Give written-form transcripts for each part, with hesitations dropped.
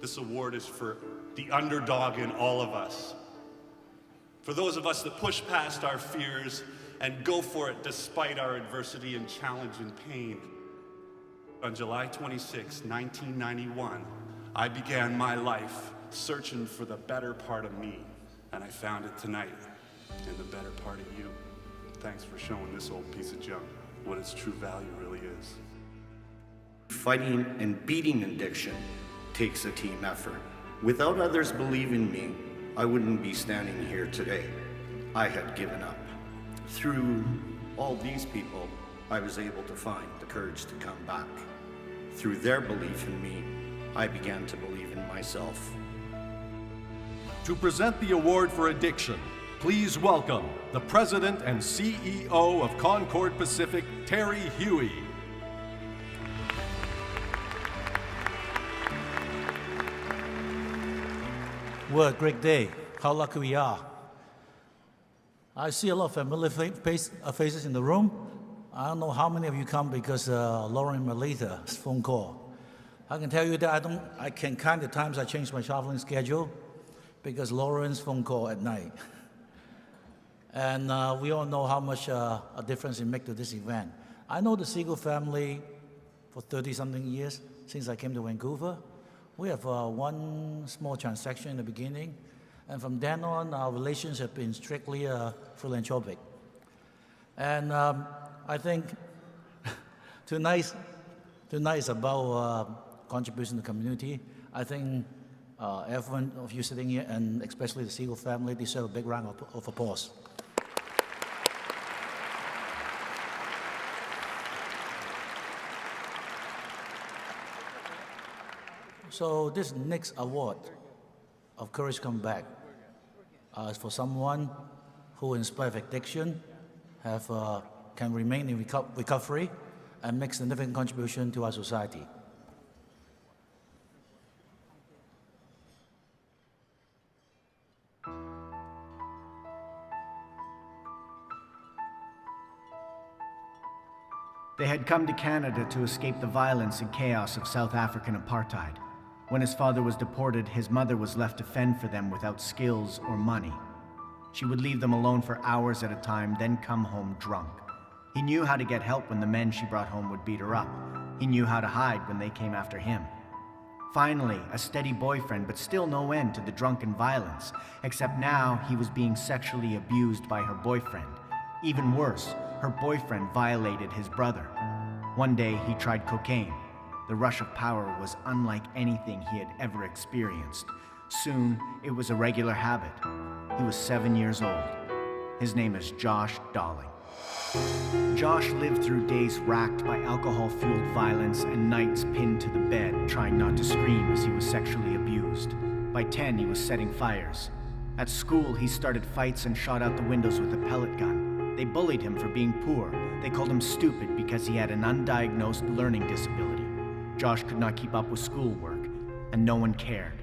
This award is for the underdog in all of us. For those of us that push past our fears and go for it despite our adversity and challenge and pain. On July 26, 1991, I began my life searching for the better part of me, and I found it tonight in the better part of you. Thanks for showing this old piece of junk what its true value really is. Fighting and beating addiction takes a team effort. Without others believing me, I wouldn't be standing here today. I had given up. Through all these people, I was able to find the courage to come back. Through their belief in me, I began to believe in myself. To present the award for addiction, please welcome the President and CEO of Concord Pacific, Terry Huey. What a great day. How lucky we are. I see a lot of familiar faces in the room. I don't know how many of you come because Lauren Melita's phone call. I can tell you that I can count the times I changed my traveling schedule because Lauren's phone call at night. And we all know how much a difference it makes to this event. I know the Siegel family for 30-something years since I came to Vancouver. We have one small transaction in the beginning, and from then on, our relations have been strictly philanthropic. And I think tonight is about contribution to the community. I think everyone of you sitting here, and especially the Siegel family, deserve a big round of applause. So this next award of Courage Come Back is for someone who, in spite of addiction, can remain in recovery and make significant contribution to our society. They had come to Canada to escape the violence and chaos of South African apartheid. When his father was deported, his mother was left to fend for them without skills or money. She would leave them alone for hours at a time, then come home drunk. He knew how to get help when the men she brought home would beat her up. He knew how to hide when they came after him. Finally, a steady boyfriend, but still no end to the drunken violence, except now he was being sexually abused by her boyfriend. Even worse, her boyfriend violated his brother. One day, he tried cocaine. The rush of power was unlike anything he had ever experienced. Soon, it was a regular habit. He was 7 years old. His name is Josh Dahling. Josh lived through days racked by alcohol-fueled violence and nights pinned to the bed, trying not to scream as he was sexually abused. By 10, he was setting fires. At school, he started fights and shot out the windows with a pellet gun. They bullied him for being poor. They called him stupid because he had an undiagnosed learning disability. Josh could not keep up with schoolwork, and no one cared.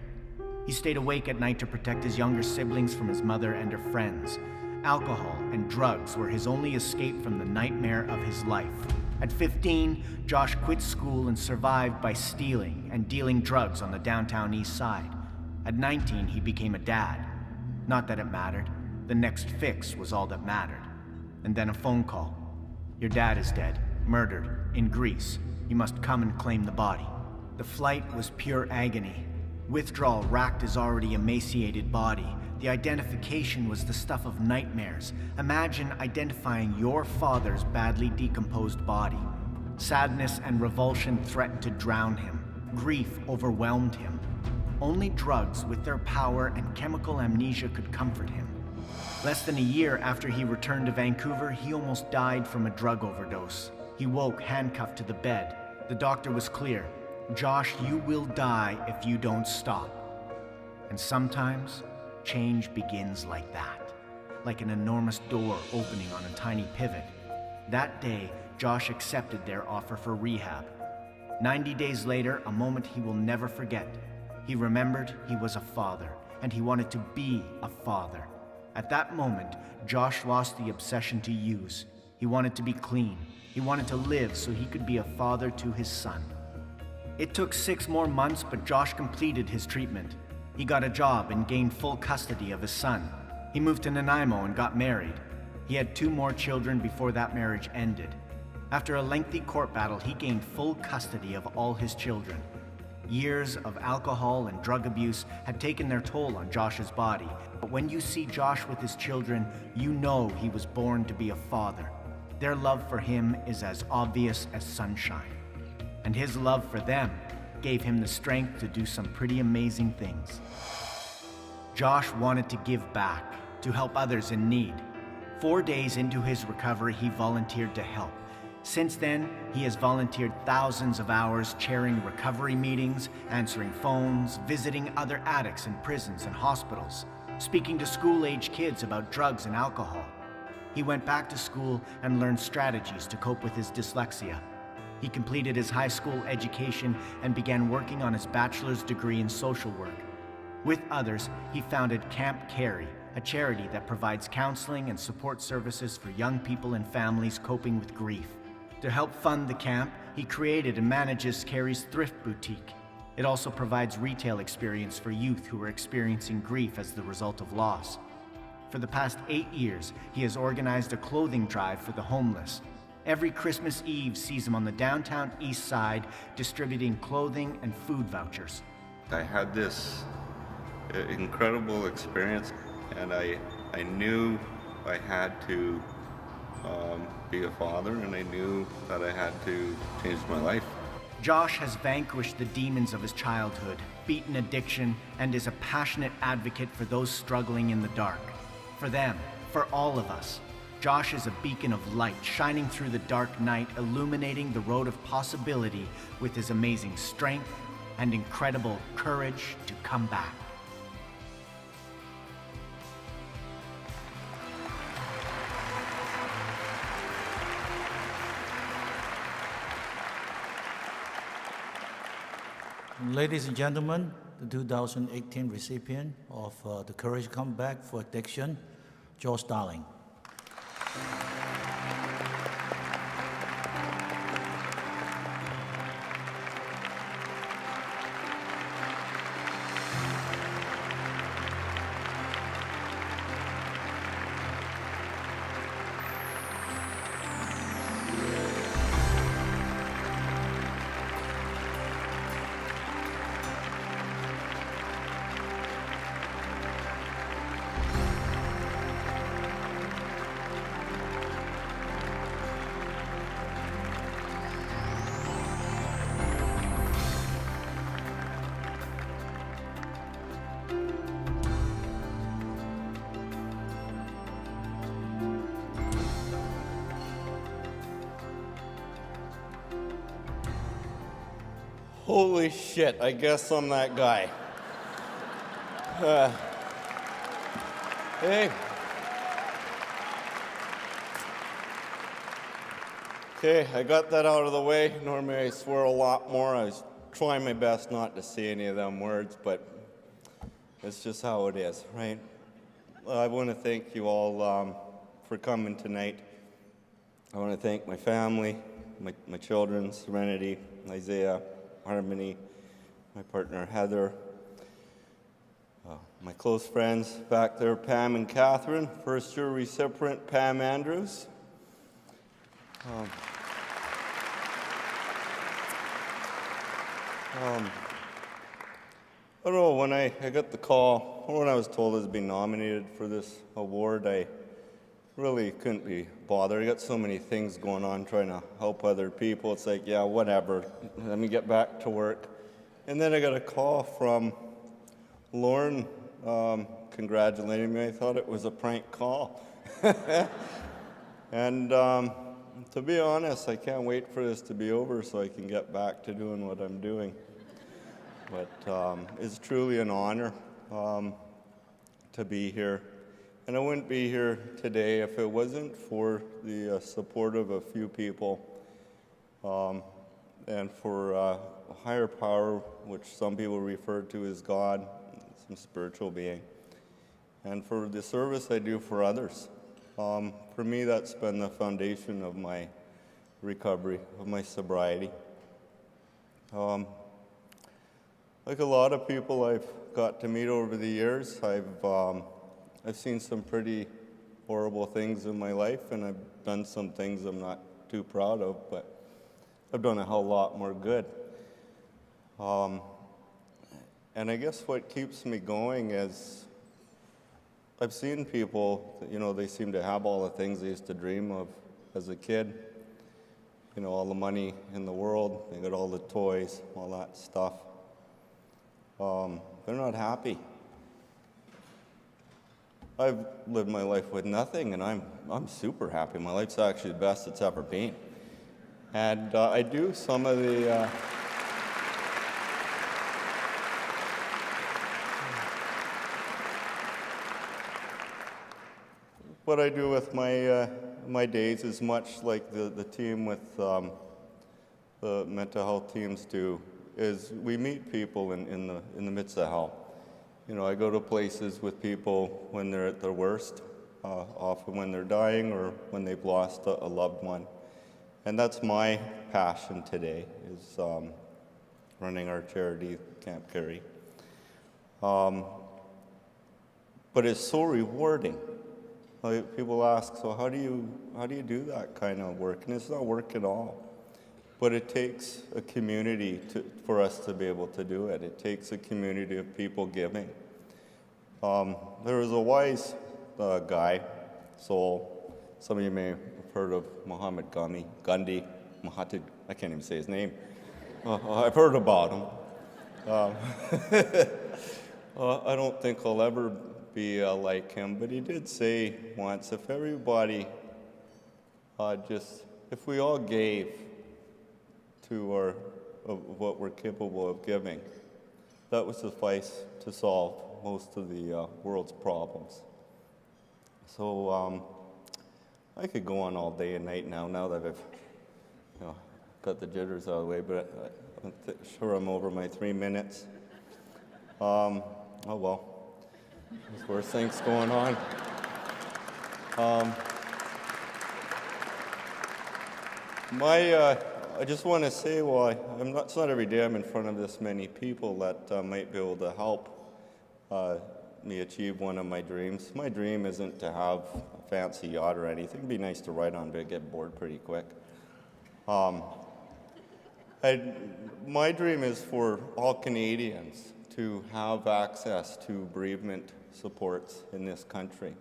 He stayed awake at night to protect his younger siblings from his mother and her friends. Alcohol and drugs were his only escape from the nightmare of his life. At 15, Josh quit school and survived by stealing and dealing drugs on the downtown east side. At 19, he became a dad. Not that it mattered. The next fix was all that mattered. And then a phone call. Your dad is dead, murdered, in Greece. You must come and claim the body. The flight was pure agony. Withdrawal racked his already emaciated body. The identification was the stuff of nightmares. Imagine identifying your father's badly decomposed body. Sadness and revulsion threatened to drown him. Grief overwhelmed him. Only drugs with their power and chemical amnesia could comfort him. Less than a year after he returned to Vancouver, he almost died from a drug overdose. He woke handcuffed to the bed. The doctor was clear. Josh, you will die if you don't stop. And sometimes, change begins like that. Like an enormous door opening on a tiny pivot. That day, Josh accepted their offer for rehab. 90 days later, a moment he will never forget. He remembered he was a father, and he wanted to be a father. At that moment, Josh lost the obsession to use. He wanted to be clean. He wanted to live so he could be a father to his son. It took 6 more months, but Josh completed his treatment. He got a job and gained full custody of his son. He moved to Nanaimo and got married. He had 2 more children before that marriage ended. After a lengthy court battle, he gained full custody of all his children. Years of alcohol and drug abuse had taken their toll on Josh's body, but when you see Josh with his children, you know he was born to be a father. Their love for him is as obvious as sunshine, and his love for them gave him the strength to do some pretty amazing things. Josh wanted to give back, to help others in need. 4 days into his recovery, he volunteered to help. Since then, he has volunteered thousands of hours chairing recovery meetings, answering phones, visiting other addicts in prisons and hospitals, speaking to school-age kids about drugs and alcohol. He went back to school and learned strategies to cope with his dyslexia. He completed his high school education and began working on his bachelor's degree in social work. With others, he founded Camp Carey, a charity that provides counseling and support services for young people and families coping with grief. To help fund the camp, he created and manages Carey's Thrift Boutique. It also provides retail experience for youth who are experiencing grief as the result of loss. For the past 8 years, he has organized a clothing drive for the homeless. Every Christmas Eve sees him on the downtown east side distributing clothing and food vouchers. I had this incredible experience, and I knew I had to be a father, and I knew that I had to change my life. Josh has vanquished the demons of his childhood, beaten addiction, and is a passionate advocate for those struggling in the dark. For them, for all of us, Josh is a beacon of light shining through the dark night, illuminating the road of possibility with his amazing strength and incredible courage to come back. Ladies and gentlemen, the 2018 recipient of the Courage Comeback for Addiction, Josh DAHLING. Holy shit, I guess I'm that guy. Hey. Okay, I got that out of the way. Normally I swear a lot more. I was trying my best not to say any of them words, but it's just how it is, right? I want to thank you all for coming tonight. I want to thank my family, my children, Serenity, Isaiah, Harmony, my partner Heather, my close friends back there, Pam and Catherine, first-year recipient Pam Andrews. I don't know, when I got the call, or when I was told I was being nominated for this award, I really couldn't be bothered. I got so many things going on trying to help other people. It's like, yeah, whatever. Let me get back to work. And then I got a call from Lauren congratulating me. I thought it was a prank call. And to be honest, I can't wait for this to be over so I can get back to doing what I'm doing. But it's truly an honor to be here. And I wouldn't be here today if it wasn't for the support of a few people and for a higher power, which some people refer to as God, some spiritual being, and for the service I do for others. For me, that's been the foundation of my recovery, of my sobriety. like a lot of people I've got to meet over the years, I've seen some pretty horrible things in my life, and I've done some things I'm not too proud of, but I've done a hell lot more good. And I guess what keeps me going is I've seen people, they seem to have all the things they used to dream of as a kid. All the money in the world, they got all the toys, all that stuff. They're not happy. I've lived my life with nothing, and I'm super happy. My life's actually the best it's ever been. And I do some of the... What I do with my days is much like the team with the mental health teams do, is we meet people in the midst of hell. I go to places with people when they're at their worst, often when they're dying or when they've lost a loved one. And that's my passion today, is running our charity, Camp Carey. But it's so rewarding. Like, people ask, so how do you do that kind of work? And it's not work at all. But it takes a community for us to be able to do it. It takes a community of people giving. There was a wise guy, soul. Some of you may have heard of Muhammad Gandhi. I can't even say his name. I've heard about him. I don't think I'll ever be like him, but he did say once, if everybody if we all gave to what we're capable of giving, that would suffice to solve most of the world's problems. So I could go on all day and night now that I've got the jitters out of the way, but I'm sure I'm over my 3 minutes. Oh well. There's worse things going on. I just want to say, it's not every day I'm in front of this many people that might be able to help me achieve one of my dreams. My dream isn't to have a fancy yacht or anything. It'd be nice to ride on, but I'd get bored pretty quick. My dream is for all Canadians to have access to bereavement supports in this country.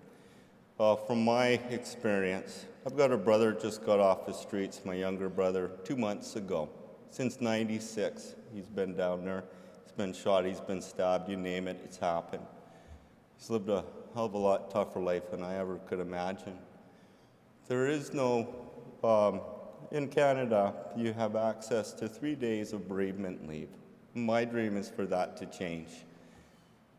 From my experience, I've got a brother just got off the streets, my younger brother, 2 months ago. Since '96, he's been down there. He's been shot, he's been stabbed, you name it, it's happened. He's lived a hell of a lot tougher life than I ever could imagine. There is no, in Canada, you have access to 3 days of bereavement leave. My dream is for that to change.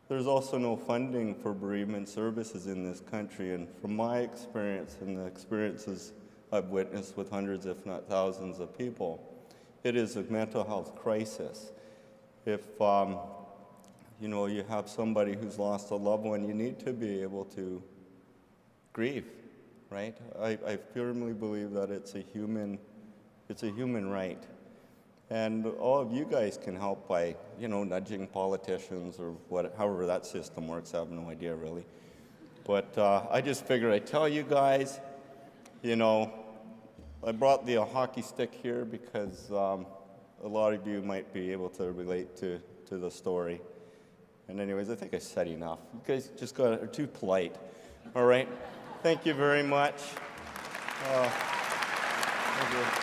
There's also no funding for bereavement services in this country, and from my experience and the experiences I've witnessed with hundreds, if not thousands of people, it is a mental health crisis. If you have somebody who's lost a loved one, you need to be able to grieve, right? I firmly believe that it's a human right. And all of you guys can help by, nudging politicians or however that system works. I have no idea, really. But I just figured I'd tell you guys, I brought the hockey stick here because a lot of you might be able to relate to the story. And anyways, I think I said enough. You guys just are too polite. All right? Thank you very much. Thank you.